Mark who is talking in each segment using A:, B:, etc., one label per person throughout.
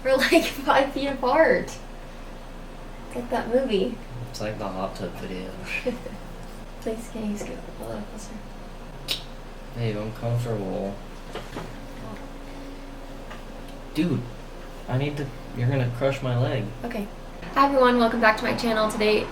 A: We're like 5 feet apart. It's like that movie.
B: It's like the hot tub video.
A: Please, can you scoot a little closer?
B: Babe, I'm comfortable. Dude, you're gonna crush my leg.
A: Okay. Hi everyone, welcome back to my channel today.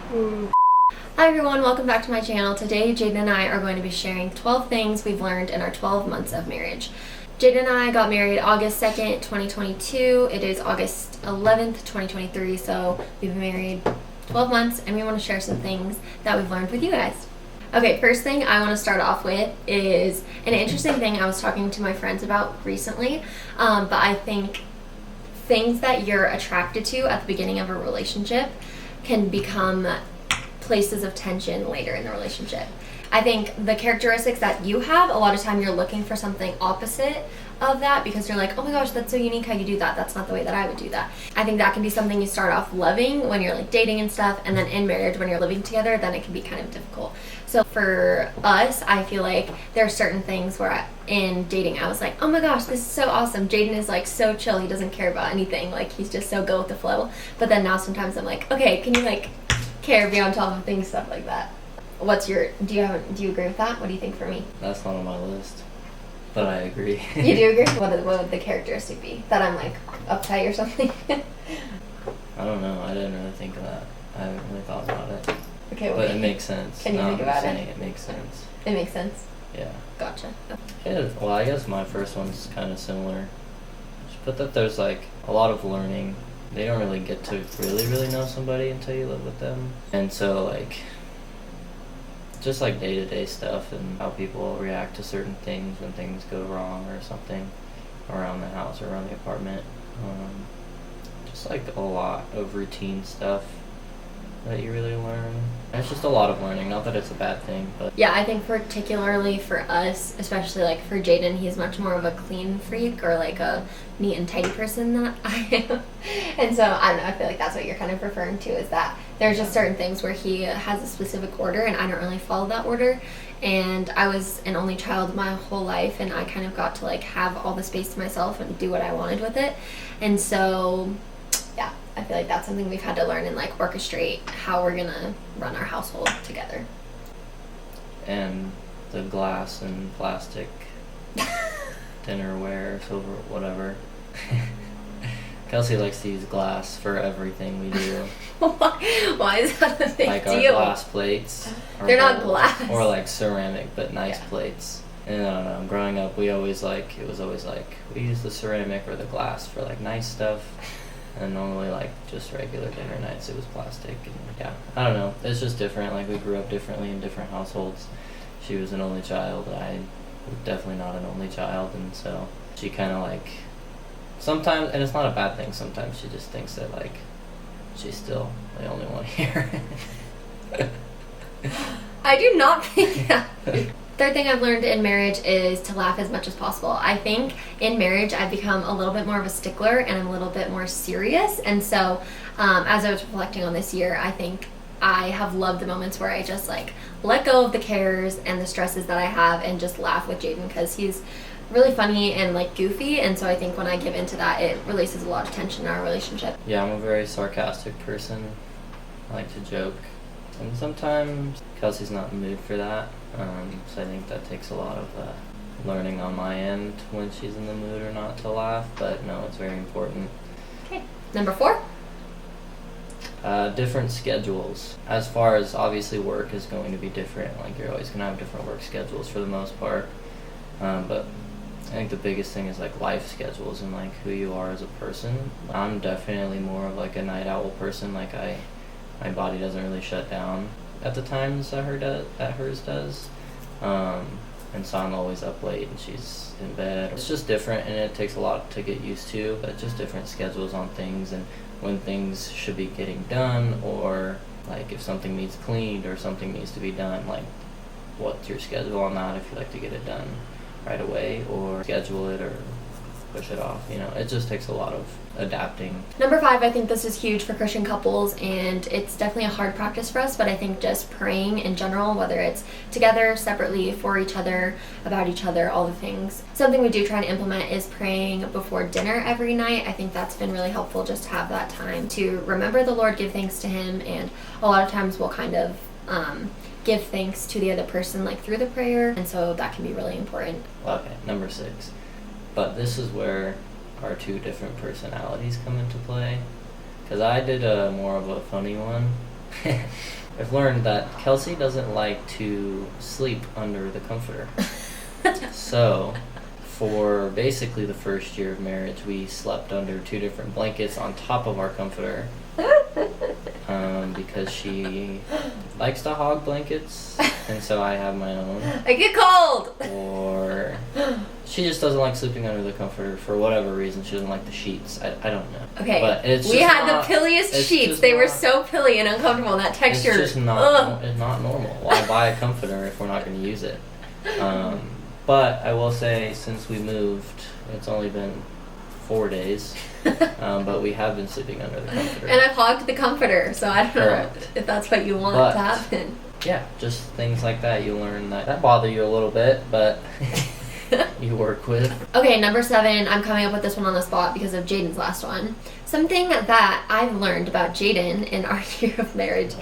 A: Hi everyone, welcome back to my channel. Today, Jaydon and I are going to be sharing 12 things we've learned in our 12 months of marriage. Jaydon and I got married August 2nd, 2022. It is August 11th, 2023, so we've been married 12 months and we want to share some things that we've learned with you guys. Okay, first thing I want to start off with is an interesting thing I was talking to my friends about recently, but I think things that you're attracted to at the beginning of a relationship can become places of tension later in the relationship. I think the characteristics that you have, a lot of time you're looking for something opposite of that because you're like, oh my gosh, that's so unique how you do that. That's not the way that I would do that. I think that can be something you start off loving when you're like dating and stuff, and then in marriage when you're living together, then it can be kind of difficult. So for us, I feel like there are certain things where in dating I was like, oh my gosh, this is so awesome. Jaydon is like so chill. He doesn't care about anything. Like he's just so go with the flow. But then now sometimes I'm like, okay, can you like care, be on top of things, stuff like that. Do you agree with that? What do you think for me?
B: That's not on my list, but I agree.
A: You do agree? What would the characteristic be? That I'm like uptight or something?
B: I don't know. I didn't really think of that. I haven't really thought about it.
A: Okay, well,
B: but it makes sense.
A: Can you think about it?
B: It makes sense.
A: It makes sense?
B: Yeah.
A: Gotcha.
B: Yeah, well, I guess my first one's kind of similar. But that there's like a lot of learning. They don't really get to really know somebody until you live with them. And so like just like day-to-day stuff and how people react to certain things when things go wrong or something around the house or around the apartment. Just like a lot of routine stuff that you really learn. And it's just a lot of learning, not that it's a bad thing, but
A: yeah, I think particularly for us, especially like for Jaydon, he's much more of a clean freak or like a neat and tidy person than I am. And so I don't know, I feel like that's what you're kind of referring to, is that there's just certain things where he has a specific order and I don't really follow that order. And I was an only child my whole life and I kind of got to like have all the space to myself and do what I wanted with it. And so yeah, I feel like that's something we've had to learn and like orchestrate how we're gonna run our household together.
B: And the glass and plastic dinnerware, silver, whatever. Kelsey likes to use glass for everything we do.
A: Why is that a big
B: like
A: deal?
B: Like our glass plates.
A: They're not glass.
B: Or like ceramic, but nice
A: Yeah.
B: plates. And I don't know, growing up it was always like, we use the ceramic or the glass for like nice stuff. And normally like just regular dinner nights it was plastic. And yeah, I don't know, it's just different. Like we grew up differently in different households. She was an only child. I was definitely not an only child, and so she kind of like sometimes, and it's not a bad thing, sometimes she just thinks that like she's still the only one here.
A: I do not think that. Third thing I've learned in marriage is to laugh as much as possible. I think in marriage I've become a little bit more of a stickler and I'm a little bit more serious. And so as I was reflecting on this year, I think I have loved the moments where I just like let go of the cares and the stresses that I have and just laugh with Jaydon because he's really funny and like goofy. And so I think when I give into that, it releases a lot of tension in our relationship.
B: Yeah, I'm a very sarcastic person. I like to joke. And sometimes Kelsey's not in the mood for that. So I think that takes a lot of learning on my end when she's in the mood or not to laugh, but no, it's very important.
A: Okay, number 4?
B: Different schedules. As far as obviously work is going to be different, like you're always going to have different work schedules for the most part, but I think the biggest thing is like life schedules and like who you are as a person. I'm definitely more of like a night owl person. Like my body doesn't really shut down at the times that hers does. And so I'm always up late and she's in bed. It's just different and it takes a lot to get used to, but just different schedules on things and when things should be getting done, or like if something needs cleaned or something needs to be done, like what's your schedule on that, if you like to get it done right away or schedule it or push it off. You know, it just takes a lot of adapting.
A: Number 5, I think this is huge for Christian couples, and it's definitely a hard practice for us, but I think just praying in general, whether it's together, separately, for each other, about each other, all the things. Something we do try to implement is praying before dinner every night. I think that's been really helpful, just to have that time to remember the Lord, give thanks to Him, and a lot of times we'll kind of give thanks to the other person, like through the prayer, and so that can be really important.
B: Okay, number 6. But this is where our 2 different personalities come into play, because I did a more of a funny one. I've learned that Kelsey doesn't like to sleep under the comforter. So for basically the first year of marriage, we slept under 2 different blankets on top of our comforter, because she likes to hog blankets, and so I have my own.
A: I get cold!
B: Or she just doesn't like sleeping under the comforter for whatever reason. She doesn't like the sheets. I don't know.
A: Okay,
B: but it's
A: we
B: just
A: had
B: not,
A: the pilliest sheets. They were so pilly and uncomfortable, and that texture.
B: It's just not, it's not normal. Why buy a comforter if we're not going to use it? But I will say, since we moved, it's only been 4 days, but we have been sleeping under the comforter.
A: And I've hogged the comforter, so I don't know if that's what you want to happen.
B: Yeah, just things like that. You learn that bother you a little bit, but you work with.
A: Okay, number 7, I'm coming up with this one on the spot because of Jaden's last one. Something that I've learned about Jayden in our year of marriage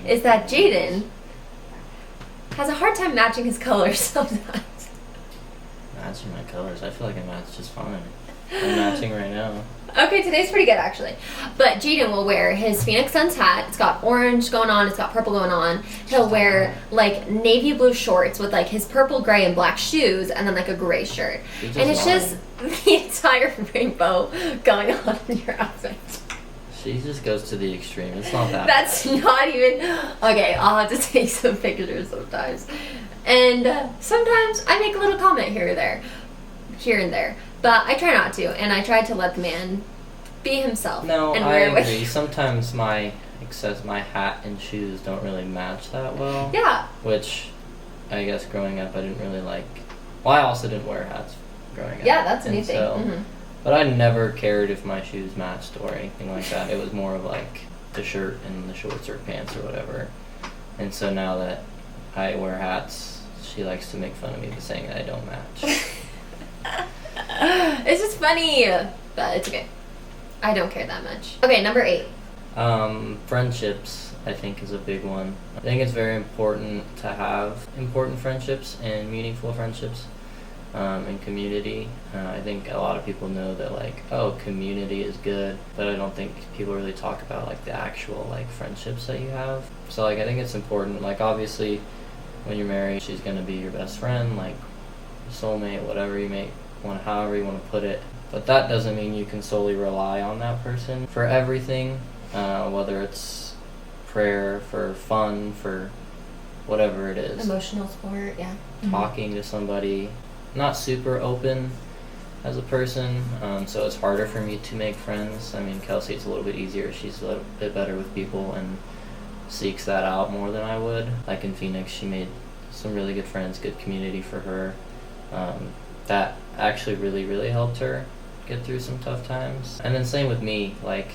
A: is that Jayden has a hard time matching his colors sometimes.
B: Matching my colors? I feel like I match just fine. I'm matching right now.
A: Okay, today's pretty good actually. But Jaden will wear his Phoenix Suns hat. It's got orange going on. It's got purple going on. He'll wear like navy blue shorts with like his purple, gray, and black shoes, and then like a gray shirt. And it's just the entire rainbow going on in your outfit.
B: She just goes to the extreme. It's not that
A: That's
B: bad.
A: not even... Okay, I'll have to take some pictures sometimes. And sometimes I make a little comment here and there. But I try not to, and I try to let the man be himself.
B: No,
A: and
B: I
A: wear
B: agree. Sometimes my hat and shoes don't really match that well.
A: Yeah.
B: Which, I guess growing up I didn't really like... Well, I also didn't wear hats growing up.
A: Yeah, that's a new thing.
B: So,
A: mm-hmm.
B: But I never cared if my shoes matched or anything like that. It was more of like the shirt and the shorts or pants or whatever. And so now that I wear hats, she likes to make fun of me for saying that I don't match.
A: It's just funny, but it's okay. I don't care that much. Okay, number 8.
B: Friendships, I think, is a big one. I think it's very important to have important friendships and meaningful friendships in community. I think a lot of people know that, like, oh, community is good, but I don't think people really talk about, like, the actual, like, friendships that you have. So, like, I think it's important. Like, obviously, when you're married, she's going to be your best friend, like, soulmate, whatever you may want, however you want to put it. But that doesn't mean you can solely rely on that person for everything, whether it's prayer, for fun, for whatever it is.
A: Emotional support, yeah.
B: Talking to somebody. Not super open as a person, so it's harder for me to make friends. I mean, Kelsey, it's a little bit easier. She's a little bit better with people and seeks that out more than I would. Like in Phoenix, she made some really good friends, good community for her. That actually really, really helped her get through some tough times. And then same with me, like,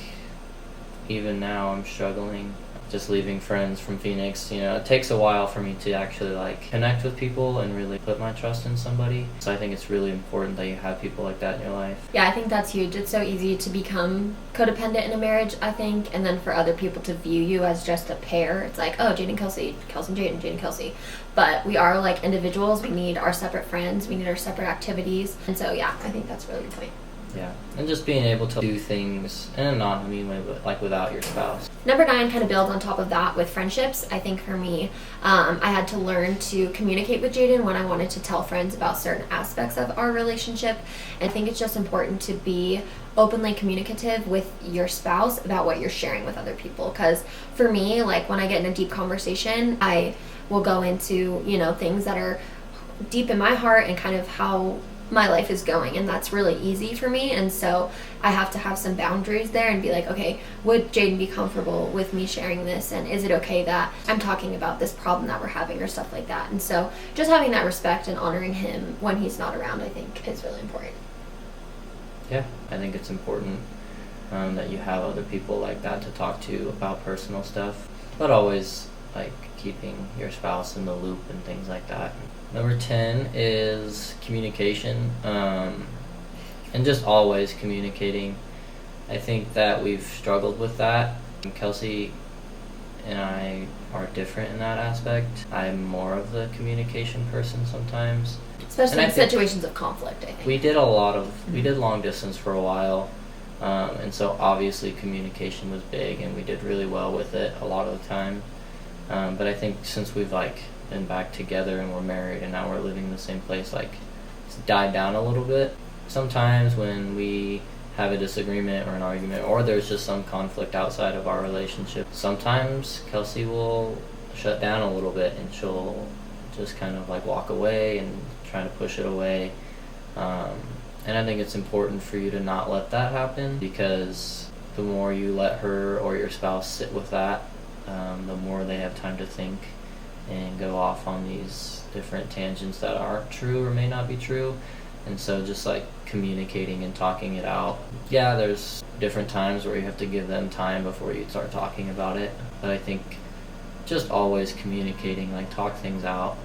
B: even now I'm struggling just leaving friends from Phoenix. You know, it takes a while for me to actually, like, connect with people and really put my trust in somebody. So I think it's really important that you have people like that in your life.
A: Yeah, I think that's huge. It's so easy to become codependent in a marriage, I think, and then for other people to view you as just a pair. It's like, oh, Jaden, Kelsey, Kelsey, Jaden, Jaden, Kelsey. But we are, like, individuals. We need our separate friends. We need our separate activities. And so, yeah, I think that's a really good point.
B: Yeah, and just being able to do things in a non-mean way, but like without your spouse. Number
A: 9 kind of builds on top of that with friendships. I think for me, I had to learn to communicate with Jaden when I wanted to tell friends about certain aspects of our relationship. I think it's just important to be openly communicative with your spouse about what you're sharing with other people. Because for me, like, when I get in a deep conversation, I will go into, you know, things that are deep in my heart and kind of how my life is going, and that's really easy for me. And so I have to have some boundaries there and be like, okay, would Jaden be comfortable with me sharing this, and is it okay that I'm talking about this problem that we're having or stuff like that. And so just having that respect and honoring him when he's not around, I think, is really important.
B: yeah, I think it's important that you have other people like that to talk to about personal stuff, but always like keeping your spouse in the loop and things like that. Number 10 is communication, and just always communicating. I think that we've struggled with that. Kelsey and I are different in that aspect. I'm more of the communication person sometimes.
A: Especially in situations of conflict, I think.
B: We did long distance for a while, and so obviously communication was big, and we did really well with it a lot of the time. But I think since we've been back together and we're married and now we're living in the same place, it's died down a little bit. Sometimes when we have a disagreement or an argument, or there's just some conflict outside of our relationship, sometimes Kelsey will shut down a little bit and she'll just kind of walk away and try to push it away. And I think it's important for you to not let that happen, because the more you let her or your spouse sit with that, the more they have time to think and go off on these different tangents that aren't true or may not be true. And so just communicating and talking it out. Yeah, there's different times where you have to give them time before you start talking about it. But I think just always communicating, talk things out,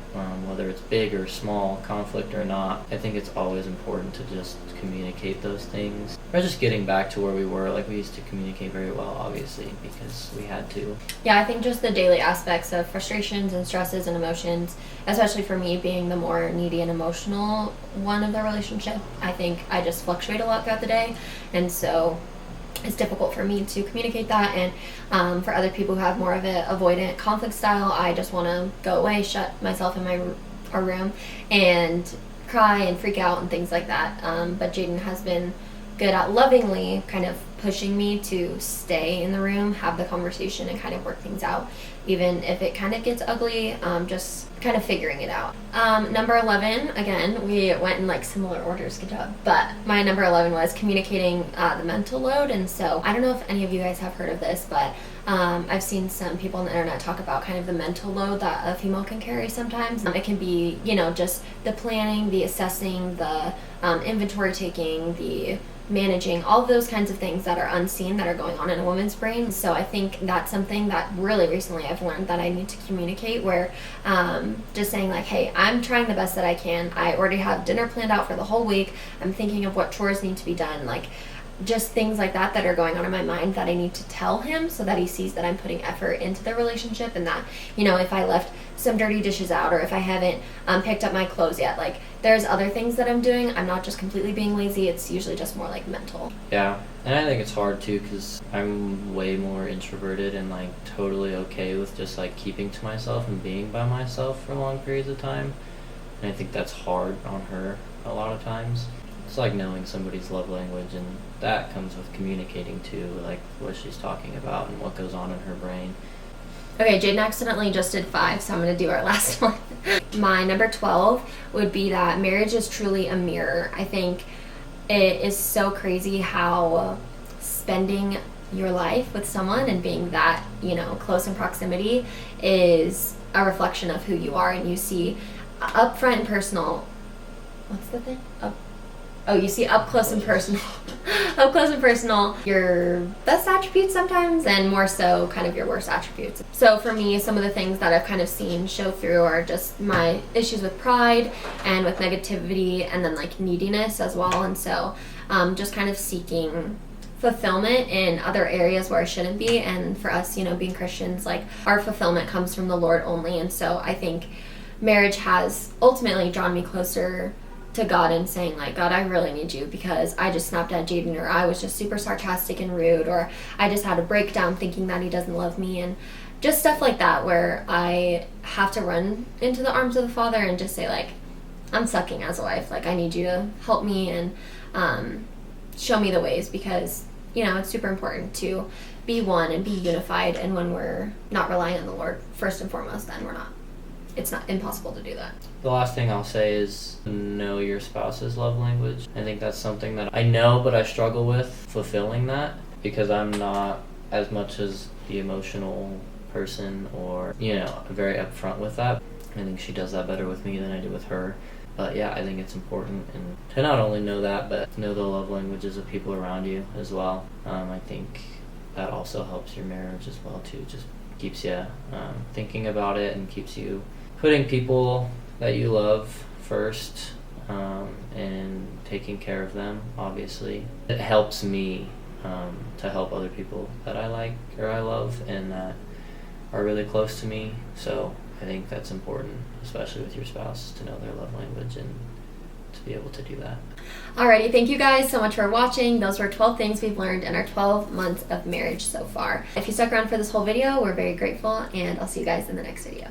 B: whether it's big or small, conflict or not. I think it's always important to just communicate those things. Or just getting back to where we were, we used to communicate very well, obviously, because we had to.
A: Yeah, I think just the daily aspects of frustrations and stresses and emotions, especially for me being the more needy and emotional one of the relationship, I think I just fluctuate a lot throughout the day. And so it's difficult for me to communicate that, and for other people who have more of an avoidant conflict style, I just want to go away, shut myself in our room, and cry and freak out and things like that. But Jaydon has been good at lovingly kind of pushing me to stay in the room, have the conversation, and kind of work things out, even if it kind of gets ugly, just kind of figuring it out. Number 11, again, we went in similar orders, good job, but my number 11 was communicating the mental load. And so I don't know if any of you guys have heard of this, but I've seen some people on the internet talk about kind of the mental load that a female can carry sometimes. It can be, just the planning, the assessing, the inventory taking, the managing, all of those kinds of things that are unseen that are going on in a woman's brain. So I think that's something that really recently I've learned that I need to communicate, where just saying hey, I'm trying the best that I can. I already have dinner planned out for the whole week. I'm thinking of what chores need to be done, just things like that are going on in my mind that I need to tell him, so that he sees that I'm putting effort into the relationship, and that, if I left some dirty dishes out, or if I haven't picked up my clothes yet, there's other things that I'm doing. I'm not just completely being lazy. It's usually just more mental.
B: Yeah, and I think it's hard too, because I'm way more introverted and totally okay with just keeping to myself and being by myself for long periods of time. And I think that's hard on her a lot of times. It's knowing somebody's love language, and that comes with communicating too, what she's talking about and what goes on in her brain.
A: Okay, Jaydon accidentally just did 5, so I'm going to do our last one. My number 12 would be that marriage is truly a mirror. I think it is so crazy how spending your life with someone and being that, close in proximity is a reflection of who you are, and you see up front and personal. What's the thing? You see up close and personal. Up close and personal, your best attributes sometimes, and more so kind of your worst attributes. So for me, some of the things that I've kind of seen show through are just my issues with pride and with negativity, and then neediness as well. And so just kind of seeking fulfillment in other areas where I shouldn't be. And for us, being Christians, our fulfillment comes from the Lord only. And so I think marriage has ultimately drawn me closer to God, and saying God, I really need you, because I just snapped at Jaydon, or I was just super sarcastic and rude, or I just had a breakdown thinking that he doesn't love me, and just stuff like that, where I have to run into the arms of the Father and just say I'm sucking as a wife, I need you to help me and show me the ways, because it's super important to be one and be unified. And when we're not relying on the Lord first and foremost, then it's not impossible to do that.
B: The last thing I'll say is know your spouse's love language. I think that's something that I know, but I struggle with fulfilling that, because I'm not as much as the emotional person, or very upfront with that. I think she does that better with me than I do with her. But yeah, I think it's important and to not only know that, but know the love languages of people around you as well. I think that also helps your marriage as well too. Just keeps you thinking about it and keeps you putting people that you love first, and taking care of them, obviously. It helps me to help other people that I like or I love and that are really close to me. So I think that's important, especially with your spouse, to know their love language and to be able to do that.
A: Alrighty, thank you guys so much for watching. Those were 12 things we've learned in our 12 months of marriage so far. If you stuck around for this whole video, we're very grateful, and I'll see you guys in the next video.